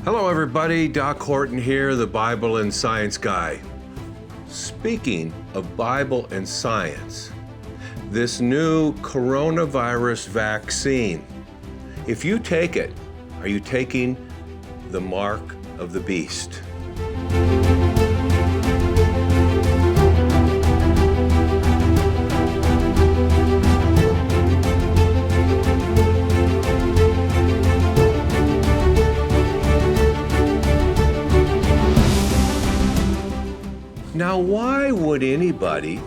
Hello everybody, Doc Horton here, the Bible and Science Guy. Speaking of Bible and science, this new coronavirus vaccine, if you take it, are you taking the mark of the beast? Now, why would anybody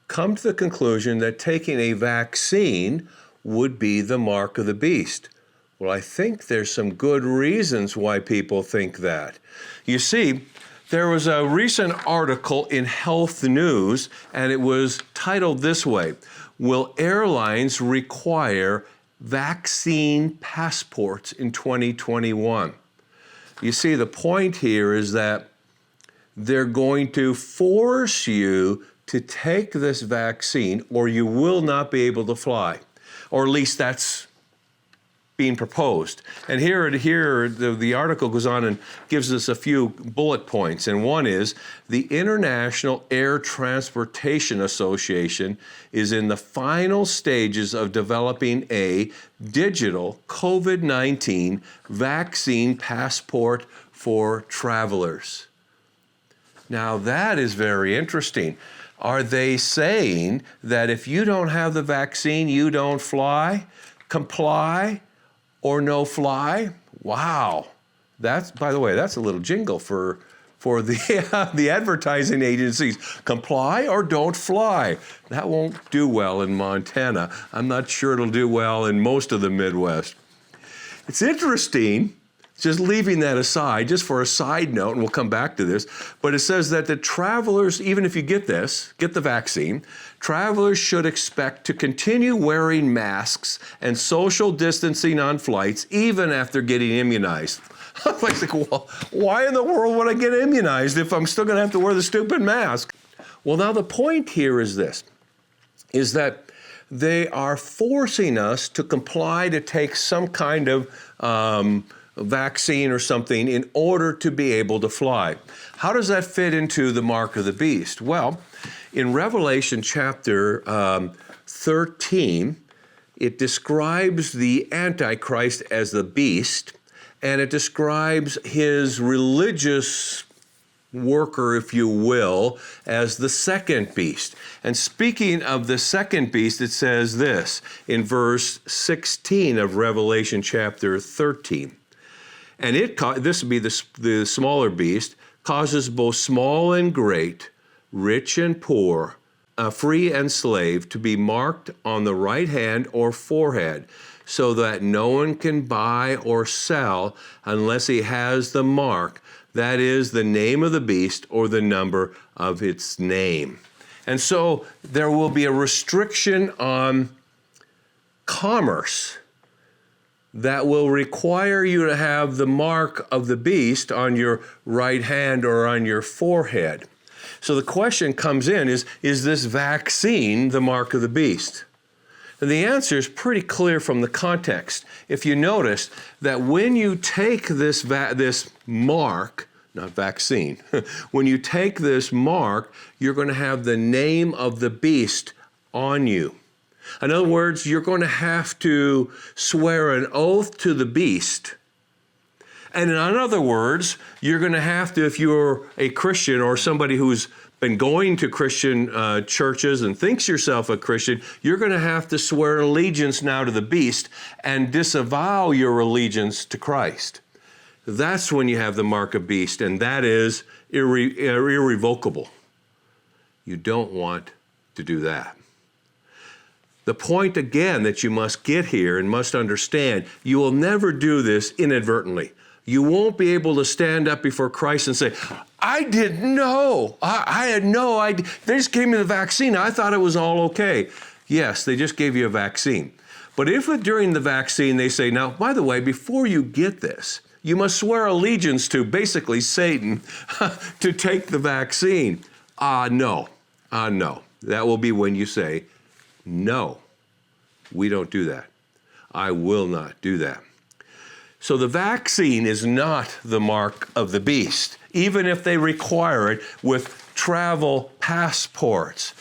come to the conclusion that taking a vaccine would be the mark of the beast? Well, I think there's some good reasons why people think that. You see, there was a recent article in Health News, and it was titled this way: Will airlines require vaccine passports in 2021? You see, the point here is that they're going to force you to take this vaccine or you will not be able to fly. Or at least that's being proposed. And here the article goes on and gives us a few bullet points. And one is, the International Air Transportation Association is in the final stages of developing a digital COVID-19 vaccine passport for travelers. Now that is very interesting. Are they saying that if you don't have the vaccine, you don't fly, comply, or no fly? Wow. That's, by the way, that's a little jingle for the advertising agencies. Comply or don't fly. That won't do well in Montana. I'm not sure it'll do well in most of the Midwest. It's interesting. Just leaving that aside, just for a side note, and we'll come back to this, but it says that the travelers, even if you get the vaccine, travelers should expect to continue wearing masks and social distancing on flights even after getting immunized. I'm like, well, why in the world would I get immunized if I'm still going to have to wear the stupid mask? Well, now the point here is this, is that they are forcing us to comply to take some kind of vaccine or something in order to be able to fly. How does that fit into the mark of the beast? Well, in Revelation chapter 13, it describes the Antichrist as the beast, and it describes his religious worker, if you will, as the second beast. And speaking of the second beast, it says this in verse 16 of Revelation chapter 13. And this would be the smaller beast, causes both small and great, rich and poor, free and slave, to be marked on the right hand or forehead, so that no one can buy or sell unless he has the mark, that is, the name of the beast or the number of its name. And so there will be a restriction on commerce that will require you to have the mark of the beast on your right hand or on your forehead. So the question comes in, is this vaccine the mark of the beast? And the answer is pretty clear from the context. If you notice that when you take this mark, not vaccine, when you take this mark, you're going to have the name of the beast on you. In other words, you're going to have to swear an oath to the beast. And in other words, you're going to have to, if you're a Christian or somebody who's been going to Christian churches and thinks yourself a Christian, you're going to have to swear allegiance now to the beast and disavow your allegiance to Christ. That's when you have the mark of beast, and that is irrevocable. You don't want to do that. The point, again, that you must get here and must understand, you will never do this inadvertently. You won't be able to stand up before Christ and say, I didn't know. I had no idea. They just gave me the vaccine. I thought it was all okay. Yes, they just gave you a vaccine. But if during the vaccine they say, now, by the way, before you get this, you must swear allegiance to basically Satan to take the vaccine. No. That will be when you say, no, we don't do that. I will not do that. So the vaccine is not the mark of the beast, even if they require it with travel passports.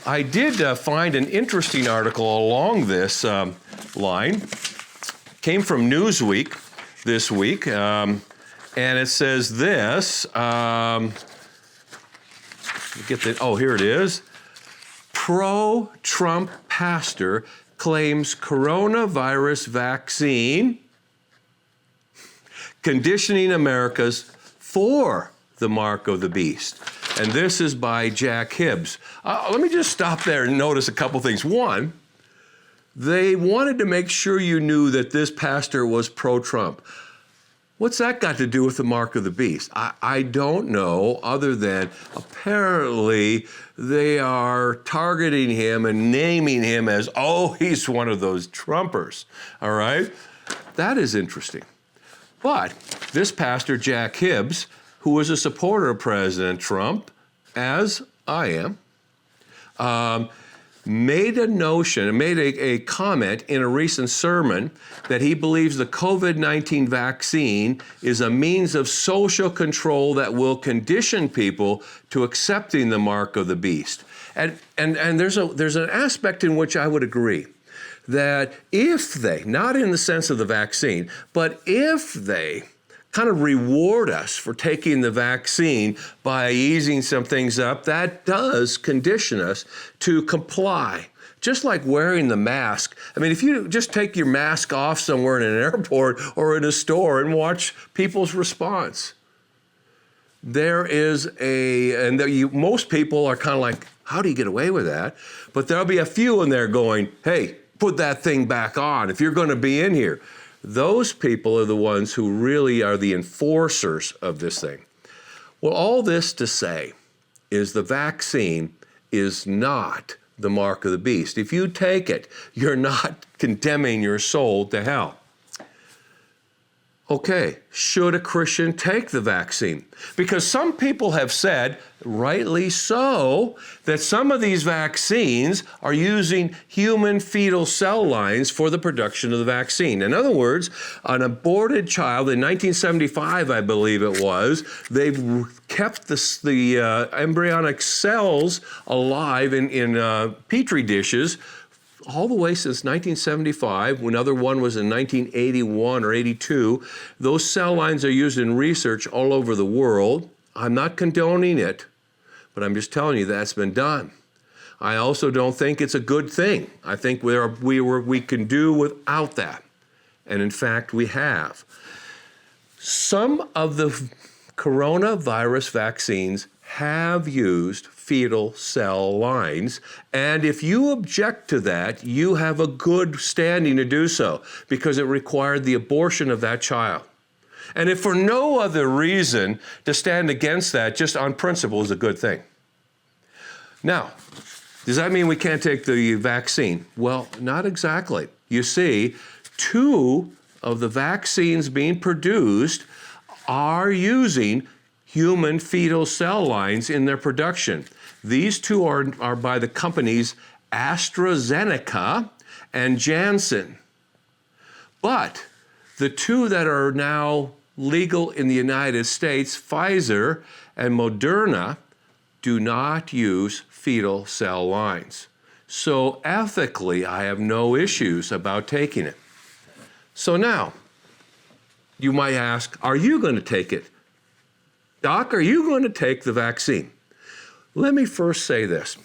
I did find an interesting article along this line. Came from Newsweek this week, and it says this. Here it is. Pro-Trump pastor claims coronavirus vaccine conditioning Americans for the mark of the beast. And this is by Jack Hibbs. Let me just stop there and notice a couple things. One, they wanted to make sure you knew that this pastor was pro-Trump. What's that got to do with the mark of the beast? I don't know, other than apparently they are targeting him and naming him as, he's one of those Trumpers, all right? That is interesting. But this pastor, Jack Hibbs, who was a supporter of President Trump, as I am, made a comment in a recent sermon that he believes the COVID-19 vaccine is a means of social control that will condition people to accepting the mark of the beast. And there's an aspect in which I would agree that if they, not in the sense of the vaccine, but if they kind of reward us for taking the vaccine by easing some things up, that does condition us to comply. Just like wearing the mask. I mean, if you just take your mask off somewhere in an airport or in a store and watch people's response, most people are kind of like, how do you get away with that? But there'll be a few in there going, hey, put that thing back on if you're going to be in here. Those people are the ones who really are the enforcers of this thing. Well, all this to say is the vaccine is not the mark of the beast. If you take it, you're not condemning your soul to hell. Okay, should a Christian take the vaccine? Because some people have said, rightly so, that some of these vaccines are using human fetal cell lines for the production of the vaccine. In other words, an aborted child in 1975, I believe it was, they kept the embryonic cells alive in Petri dishes all the way since 1975. Another one was in 1981 or 82. Those cell lines are used in research all over the world. I'm not condoning it, but I'm just telling you that's been done. I also don't think it's a good thing. I think we can do without that. And in fact, we have. Some of the coronavirus vaccines have used fetal cell lines, and if you object to that, you have a good standing to do so because it required the abortion of that child. And if for no other reason, to stand against that just on principle is a good thing. Now, does that mean we can't take the vaccine? Well, not exactly. You see, 2 of the vaccines being produced are using human fetal cell lines in their production. These 2 are by the companies AstraZeneca and Janssen. But the 2 that are now legal in the United States, Pfizer and Moderna, do not use fetal cell lines. So ethically, I have no issues about taking it. So now, you might ask, are you going to take it? Doc, are you going to take the vaccine? Let me first say this.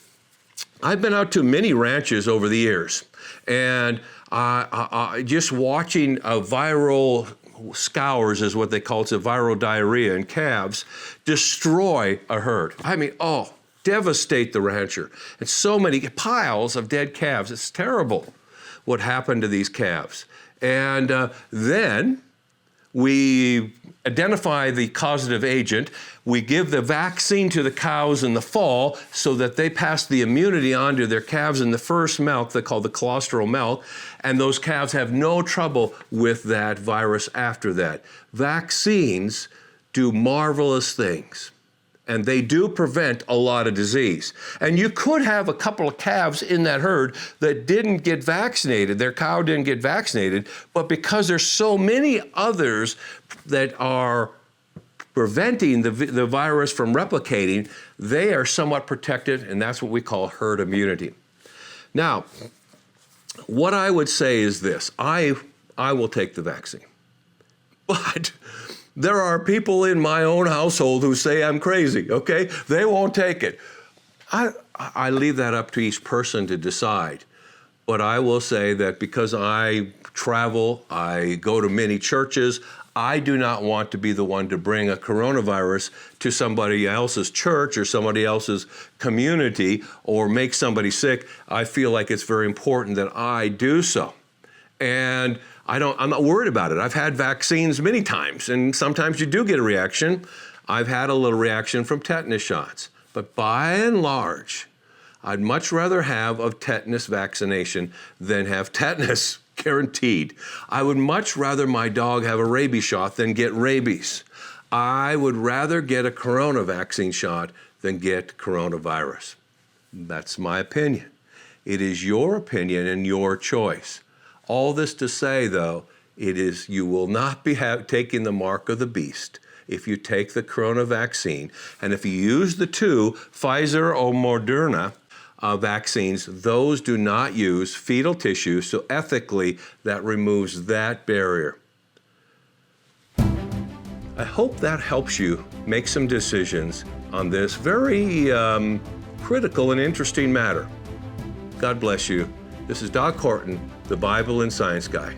I've been out to many ranches over the years, and just watching a viral scours is what they call it. It's a viral diarrhea in calves, destroy a herd. I mean, devastate the rancher. And so many piles of dead calves. It's terrible what happened to these calves. And then we identify the causative agent. We give the vaccine to the cows in the fall so that they pass the immunity on to their calves in the first milk, they call the colostral milk, and those calves have no trouble with that virus after that. Vaccines do marvelous things. And they do prevent a lot of disease. And you could have a couple of calves in that herd that didn't get vaccinated, their cow didn't get vaccinated, but because there's so many others that are preventing the virus from replicating, they are somewhat protected, and that's what we call herd immunity. Now, what I would say is this, I will take the vaccine, but there are people in my own household who say I'm crazy, okay? They won't take it. I leave that up to each person to decide. But I will say that because I travel, I go to many churches, I do not want to be the one to bring a coronavirus to somebody else's church or somebody else's community or make somebody sick. I feel like it's very important that I do so. And I'm not worried about it. I've had vaccines many times, and sometimes you do get a reaction. I've had a little reaction from tetanus shots. But by and large, I'd much rather have a tetanus vaccination than have tetanus guaranteed. I would much rather my dog have a rabies shot than get rabies. I would rather get a corona vaccine shot than get coronavirus. That's my opinion. It is your opinion and your choice. All this to say, though, it is you will not be taking the mark of the beast if you take the corona vaccine. And if you use the two, Pfizer or Moderna vaccines, those do not use fetal tissue, so ethically that removes that barrier. I hope that helps you make some decisions on this very critical and interesting matter. God bless you. This is Doc Horton, the Bible and Science Guy.